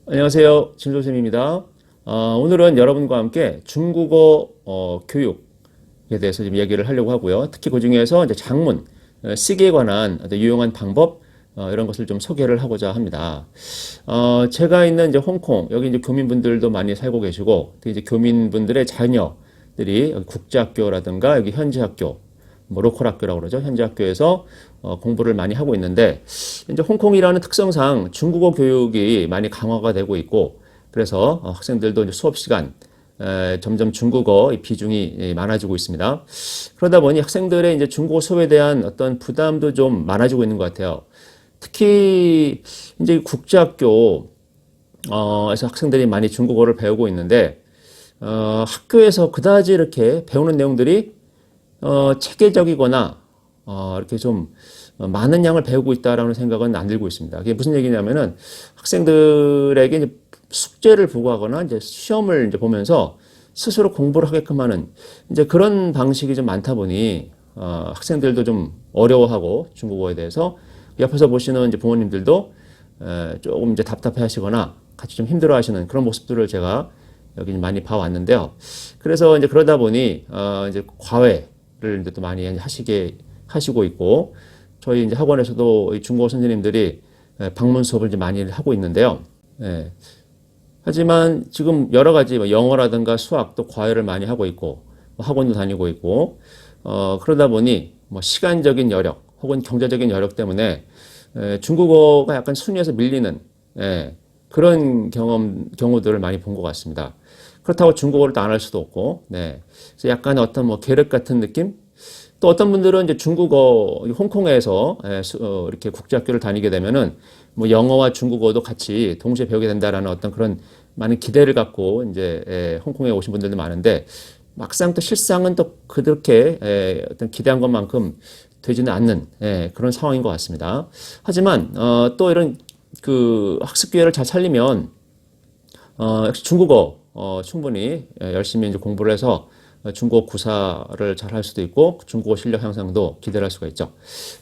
안녕하세요. 진조쌤입니다. 오늘은 여러분과 함께 중국어 교육에 대해서 좀 얘기를 하려고 하고요. 특히 그 중에서 이제 장문, 쓰기에 관한 어떤 유용한 방법, 이런 것을 좀 소개를 하고자 합니다. 제가 있는 이제 홍콩, 여기 이제 교민분들도 많이 살고 계시고, 특히 이제 교민분들의 자녀들이 여기 국제학교라든가 여기 현지 학교, 뭐 로컬 학교라고 그러죠. 현지 학교에서 공부를 많이 하고 있는데 이제 홍콩이라는 특성상 중국어 교육이 많이 강화가 되고 있고 그래서 학생들도 이제 수업 시간 점점 중국어 비중이 많아지고 있습니다. 그러다 보니 학생들의 이제 중국어 수업에 대한 어떤 부담도 좀 많아지고 있는 것 같아요. 특히 이제 국제학교 에서 학생들이 많이 중국어를 배우고 있는데 학교에서 그다지 이렇게 배우는 내용들이 체계적이거나 이렇게 좀 많은 양을 배우고 있다라는 생각은 안 들고 있습니다. 그게 무슨 얘기냐면은 학생들에게 이제 숙제를 부과하거나 이제 시험을 이제 보면서 스스로 공부를 하게끔 하는 이제 그런 방식이 좀 많다 보니 학생들도 좀 어려워하고 중국어에 대해서 옆에서 보시는 이제 부모님들도 조금 이제 답답해하시거나 같이 좀 힘들어하시는 그런 모습들을 제가 여기 많이 봐왔는데요. 그래서 이제 그러다 보니 이제 과외를 이제 또 많이 하시고 있고 저희 이제 학원에서도 중국어 선생님들이 방문 수업을 이제 많이 하고 있는데요. 예. 하지만 지금 여러 가지 뭐 영어라든가 수학 또 과외를 많이 하고 있고 뭐 학원도 다니고 있고 그러다 보니 뭐 시간적인 여력 혹은 경제적인 여력 때문에 중국어가 약간 순위에서 밀리는 그런 경우들을 많이 본 것 같습니다. 그렇다고 중국어를 또 안 할 수도 없고, 네. 그래서 약간 어떤 뭐 계륵 같은 느낌? 또 어떤 분들은 이제 중국어, 홍콩에서 이렇게 국제학교를 다니게 되면은 뭐 영어와 중국어도 같이 동시에 배우게 된다라는 어떤 그런 많은 기대를 갖고 이제 홍콩에 오신 분들도 많은데 막상 또 실상은 또 그렇게 어떤 기대한 것만큼 되지는 않는 그런 상황인 것 같습니다. 하지만 또 이런 그 학습 기회를 잘 살리면 역시 중국어 충분히 열심히 이제 공부를 해서 중국어 구사를 잘 할 수도 있고 중국어 실력 향상도 기대를 할 수가 있죠.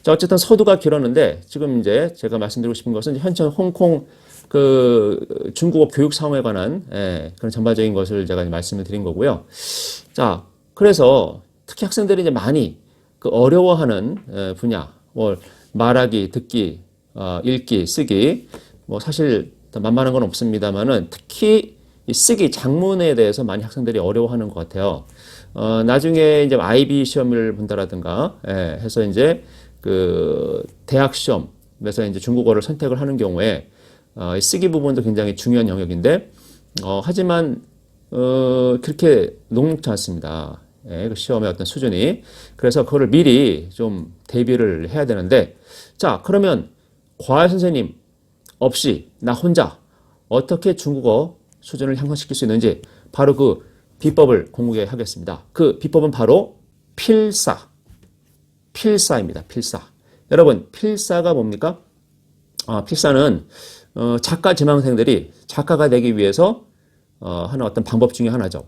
자, 어쨌든 서두가 길었는데 지금 이제 제가 말씀드리고 싶은 것은 현재 홍콩 그 중국어 교육 상황에 관한 그런 전반적인 것을 제가 말씀을 드린 거고요. 자, 그래서 특히 학생들이 이제 많이 그 어려워하는 분야, 뭐 말하기, 듣기, 읽기, 쓰기, 뭐 사실 만만한 건 없습니다만은 특히 이 쓰기 장문에 대해서 많이 학생들이 어려워하는 것 같아요. 나중에 이제 IB 시험을 본다라든가 해서 이제 그 대학 시험에서 이제 중국어를 선택을 하는 경우에 쓰기 부분도 굉장히 중요한 영역인데 하지만 그렇게 녹록지 않습니다. 그 시험의 어떤 수준이. 그래서 그거를 미리 좀 대비를 해야 되는데 자, 그러면 과외 선생님 없이 나 혼자 어떻게 중국어 수준을 향상시킬 수 있는지 바로 그 비법을 공유해 하겠습니다. 그 비법은 바로 필사입니다. 필사. 여러분, 필사가 뭡니까? 필사는 작가 지망생들이 작가가 되기 위해서 하는 어떤 방법 중에 하나죠.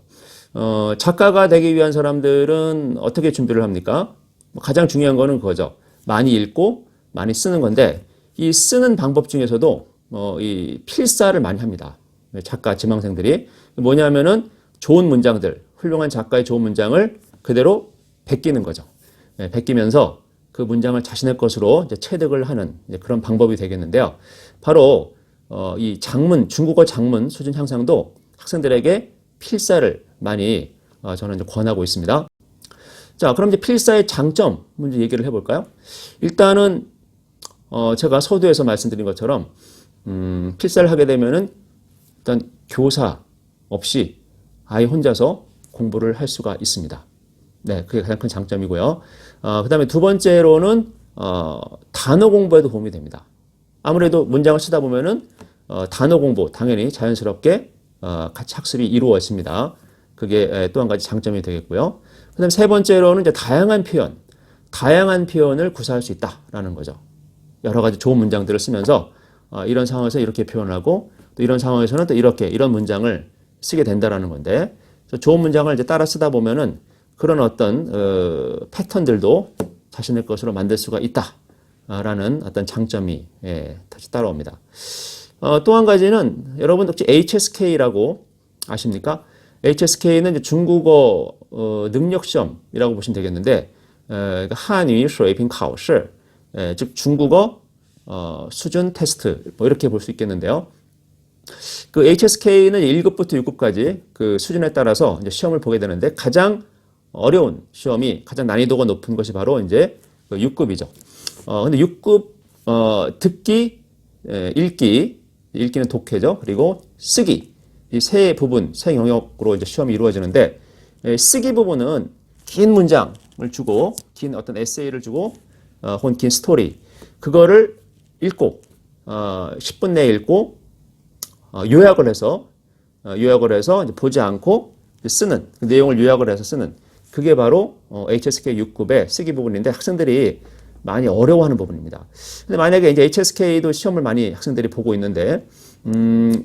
작가가 되기 위한 사람들은 어떻게 준비를 합니까? 가장 중요한 거는 그거죠. 많이 읽고 많이 쓰는 건데 이 쓰는 방법 중에서도 이 필사를 많이 합니다. 작가 지망생들이 뭐냐면은 좋은 문장들, 훌륭한 작가의 좋은 문장을 그대로 베끼는 거죠. 베끼면서 그 문장을 자신의 것으로 이제 체득을 하는 그런 방법이 되겠는데요. 바로 이 장문, 중국어 장문 수준 향상도 학생들에게 필사를 많이 저는 이제 권하고 있습니다. 자, 그럼 이제 필사의 장점 먼저 얘기를 해볼까요? 일단은 제가 서두에서 말씀드린 것처럼 필사를 하게 되면은 일단 교사 없이 아이 혼자서 공부를 할 수가 있습니다. 네, 그게 가장 큰 장점이고요. 그 다음에 두 번째로는 단어 공부에도 도움이 됩니다. 아무래도 문장을 쓰다 보면은 단어 공부 당연히 자연스럽게 같이 학습이 이루어집니다. 그게 또 한 가지 장점이 되겠고요. 그 다음에 세 번째로는 이제 다양한 표현을 구사할 수 있다라는 거죠. 여러 가지 좋은 문장들을 쓰면서 이런 상황에서 이렇게 표현하고 또 이런 상황에서는 또 이런 문장을 쓰게 된다라는 건데 좋은 문장을 이제 따라 쓰다 보면은 그런 어떤 패턴들도 자신의 것으로 만들 수가 있다라는 어떤 장점이 다시 따라옵니다. 또 한 가지는 여러분 혹시 HSK라고 아십니까? HSK는 이제 중국어 능력 시험이라고 보시면 되겠는데 한유 슈웨이핑 카오시 즉 중국어 수준 테스트 뭐 이렇게 볼 수 있겠는데요. 그 HSK는 1급부터 6급까지 그 수준에 따라서 이제 시험을 보게 되는데 가장 어려운 시험이 가장 난이도가 높은 것이 바로 이제 6급이죠. 근데 6급 듣기, 읽기는 독해죠. 그리고 쓰기 이 세 부분, 세 영역으로 이제 시험이 이루어지는데 쓰기 부분은 긴 문장을 주고 긴 어떤 에세이를 주고 혹은 긴 스토리 그거를 읽고 10분 내에 읽고 요약을 해서 이제 보지 않고 쓰는 그 내용을 요약을 해서 쓰는 그게 바로 HSK 6급의 쓰기 부분인데 학생들이 많이 어려워하는 부분입니다. 근데 만약에 이제 HSK도 시험을 많이 학생들이 보고 있는데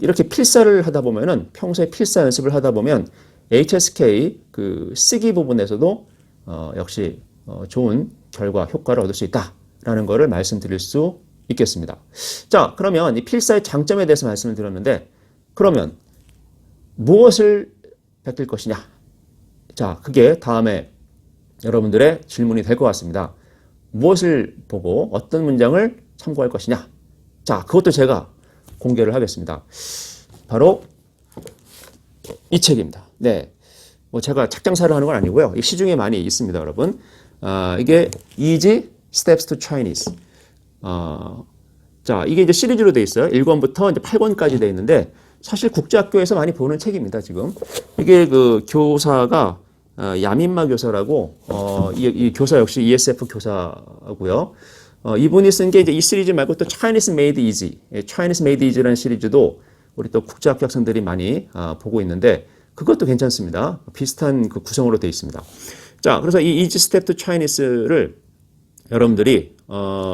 이렇게 필사를 하다 보면은 평소에 필사 연습을 하다 보면 HSK 그 쓰기 부분에서도 역시 좋은 결과 효과를 얻을 수 있다라는 것을 말씀드릴 수 있겠습니다. 자, 그러면 이 필사의 장점에 대해서 말씀을 드렸는데 그러면 무엇을 베낄 것이냐? 자, 그게 다음에 여러분들의 질문이 될 것 같습니다. 무엇을 보고 어떤 문장을 참고할 것이냐? 자, 그것도 제가 공개를 하겠습니다. 바로 이 책입니다. 네. 뭐 제가 책장사를 하는 건 아니고요. 이 시중에 많이 있습니다, 여러분. 이게 Easy Steps to Chinese. 자, 이게 이제 시리즈로 되어 있어요. 1권부터 이제 8권까지 되어 있는데 사실 국제학교에서 많이 보는 책입니다, 지금. 이게 그 교사가 야민마 교사라고 이 교사 역시 ESF 교사고요. 이분이 쓴 게 이제 이 시리즈 말고 또 Chinese Made Easy, Chinese Made Easy라는 시리즈도 우리 또 국제학교 학생들이 많이 보고 있는데 그것도 괜찮습니다. 비슷한 그 구성으로 되어 있습니다. 자, 그래서 이 Easy Step to Chinese를 여러분들이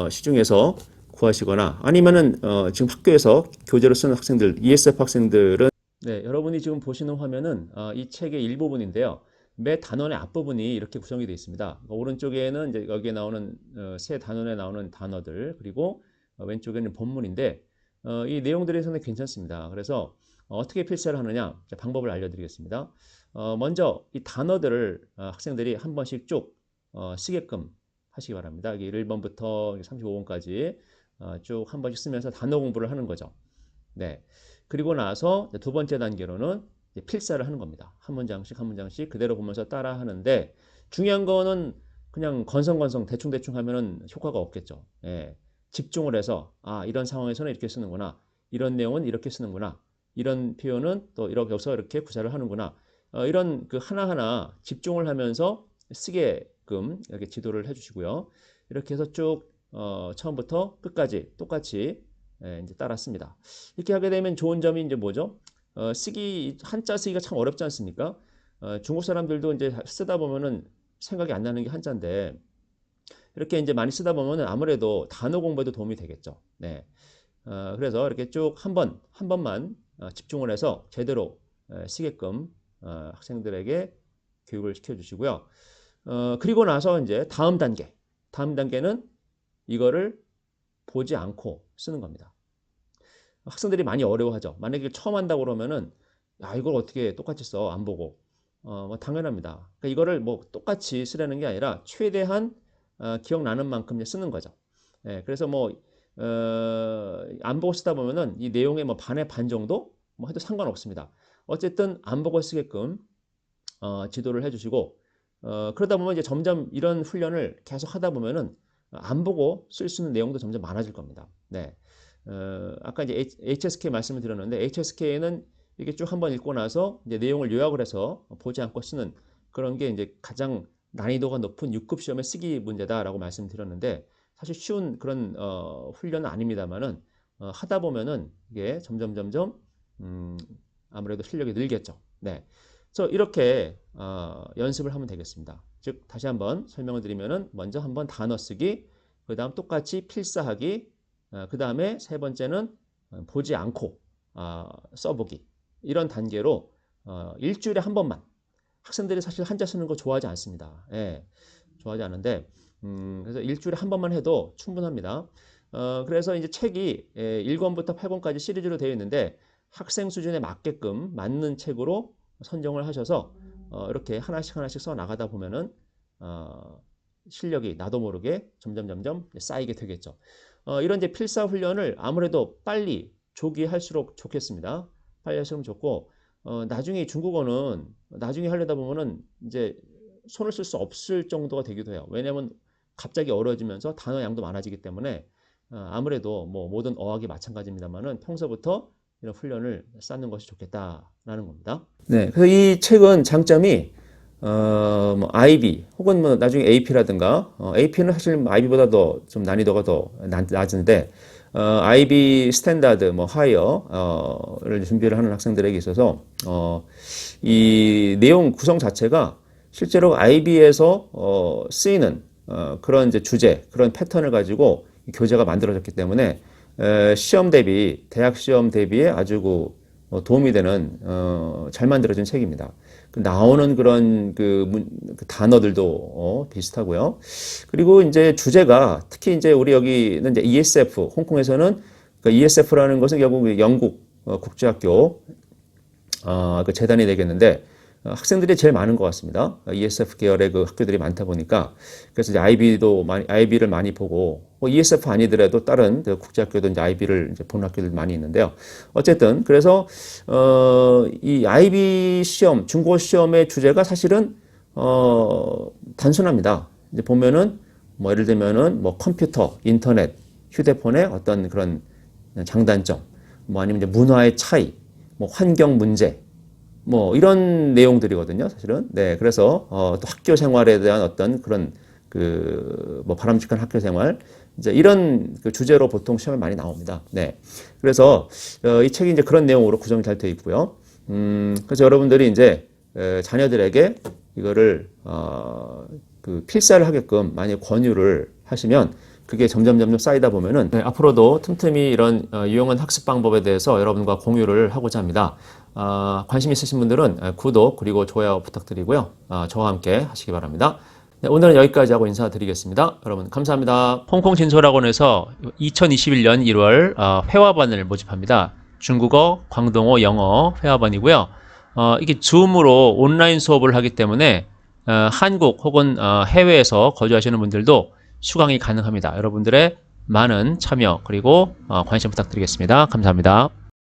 시중에서 구하시거나 아니면은 지금 학교에서 교재로 쓰는 학생들, ESF 학생들은 네, 여러분이 지금 보시는 화면은 이 책의 일부분인데요. 매 단원의 앞부분이 이렇게 구성이 되어 있습니다. 오른쪽에는 이제 여기에 나오는 세 단원에 나오는 단어들 그리고 왼쪽에는 본문인데 이 내용들이 상당히 괜찮습니다. 그래서 어떻게 필사를 하느냐 방법을 알려드리겠습니다. 먼저 이 단어들을 학생들이 한 번씩 쭉 쓰게끔 하시기 바랍니다. 1번부터 35번까지 쭉 한 번씩 쓰면서 단어 공부를 하는 거죠. 네. 그리고 나서 두 번째 단계로는 필사를 하는 겁니다. 한 문장씩 한 문장씩 그대로 보면서 따라 하는데 중요한 거는 그냥 건성건성 대충대충 하면은 효과가 없겠죠. 예. 집중을 해서 이런 상황에서는 이렇게 쓰는구나. 이런 내용은 이렇게 쓰는구나. 이런 표현은 또 이렇게 여기서 이렇게 구사를 하는구나. 이런 그 하나하나 집중을 하면서 쓰게끔 이렇게 지도를 해주시고요. 이렇게 해서 쭉 처음부터 끝까지 똑같이 이제 따랐습니다. 이렇게 하게 되면 좋은 점이 이제 뭐죠? 한자 쓰기가 참 어렵지 않습니까? 중국 사람들도 이제 쓰다 보면은 생각이 안 나는 게 한자인데 이렇게 이제 많이 쓰다 보면은 아무래도 단어 공부에도 도움이 되겠죠. 네. 그래서 이렇게 쭉 한 번만 집중을 해서 제대로 쓰게끔 학생들에게 교육을 시켜주시고요. 그리고 나서 이제 다음 단계는 이거를 보지 않고 쓰는 겁니다. 학생들이 많이 어려워하죠. 만약에 처음 한다고 그러면은 이걸 어떻게 똑같이 써? 안 보고. 뭐 당연합니다. 그러니까 이거를 뭐 똑같이 쓰라는 게 아니라 최대한 기억나는 만큼 쓰는 거죠. 예, 그래서 뭐 안 보고 쓰다 보면은 이 내용의 뭐 반의 반 정도 뭐 해도 상관없습니다. 어쨌든 안 보고 쓰게끔 지도를 해주시고 그러다 보면 이제 점점 이런 훈련을 계속 하다 보면은 안 보고 쓸 수 있는 내용도 점점 많아질 겁니다. 네. 아까 이제 HSK 말씀을 드렸는데 HSK는 이게 쭉 한번 읽고 나서 이제 내용을 요약을 해서 보지 않고 쓰는 그런 게 이제 가장 난이도가 높은 6급 시험의 쓰기 문제다라고 말씀드렸는데 사실 쉬운 그런 훈련은 아닙니다만은 하다 보면은 이게 점점 아무래도 실력이 늘겠죠. 네. 그래서 이렇게 연습을 하면 되겠습니다. 즉 다시 한번 설명을 드리면은 먼저 한번 단어 쓰기, 그다음 똑같이 필사하기, 그다음에 세 번째는 보지 않고 써보기. 이런 단계로 일주일에 한 번만. 학생들이 사실 한자 쓰는 거 좋아하지 않습니다. 예, 좋아하지 않은데 그래서 일주일에 한 번만 해도 충분합니다. 그래서 이제 책이 1권부터 8권까지 시리즈로 되어 있는데 학생 수준에 맞게끔 맞는 책으로 선정을 하셔서 이렇게 하나씩 하나씩 써 나가다 보면은 실력이 나도 모르게 점점 쌓이게 되겠죠. 이런 이제 필사 훈련을 아무래도 빨리 조기 할수록 좋겠습니다. 빨리 할수록 좋고 나중에 중국어는 나중에 하려다 보면은 이제 손을 쓸 수 없을 정도가 되기도 해요. 왜냐하면 갑자기 어려워지면서 단어 양도 많아지기 때문에 아무래도 뭐 모든 어학이 마찬가지입니다만은 평소부터 이런 훈련을 쌓는 것이 좋겠다라는 겁니다. 네, 그래서 이 책은 장점이 뭐 IB 혹은 뭐 나중에 AP라든가 AP는 사실 IB보다 더 좀 난이도가 더 낮은데 IB 스탠다드 뭐 하이어를 준비를 하는 학생들에게 있어서 이 내용 구성 자체가 실제로 IB에서 쓰이는 그런 이제 주제 그런 패턴을 가지고 교재가 만들어졌기 때문에 시험 대비 대학 시험 대비에 아주 도움이 되는 잘 만들어진 책입니다. 나오는 그런 그 단어들도 비슷하고요. 그리고 이제 주제가 특히 이제 우리 여기는 이제 ESF 홍콩에서는 그 ESF라는 것은 결국 영국 국제학교 그 재단이 되겠는데 학생들이 제일 많은 것 같습니다. ESF 계열의 그 학교들이 많다 보니까 그래서 이제 IB를 많이 보고 ESF 아니더라도 다른 그 국제학교도 이제 IB를 이제 보는 학교들 많이 있는데요. 어쨌든 그래서 이 IB 시험, 중국어 시험의 주제가 사실은 단순합니다. 이제 보면은 뭐 예를 들면은 뭐 컴퓨터, 인터넷, 휴대폰의 어떤 그런 장단점, 뭐 아니면 이제 문화의 차이, 뭐 환경 문제. 뭐 이런 내용들이거든요, 사실은. 네, 그래서 또 학교 생활에 대한 어떤 그런 뭐 바람직한 학교 생활 이제 이런 그 주제로 보통 시험에 많이 나옵니다. 네, 그래서 이 책이 이제 그런 내용으로 구성이 잘 되어 있고요. 그래서 여러분들이 이제 자녀들에게 이거를 그 필사를 하게끔 많이 권유를 하시면 그게 점점 쌓이다 보면은 네, 앞으로도 틈틈이 이런 유용한 학습 방법에 대해서 여러분과 공유를 하고자 합니다. 관심 있으신 분들은 구독 그리고 좋아요 부탁드리고요. 저와 함께 하시기 바랍니다. 네, 오늘은 여기까지 하고 인사드리겠습니다. 여러분 감사합니다. 홍콩 진솔학원에서 2021년 1월 회화반을 모집합니다. 중국어, 광동어, 영어 회화반이고요. 이게 줌으로 온라인 수업을 하기 때문에 한국 혹은 해외에서 거주하시는 분들도 수강이 가능합니다. 여러분들의 많은 참여 그리고 관심 부탁드리겠습니다. 감사합니다.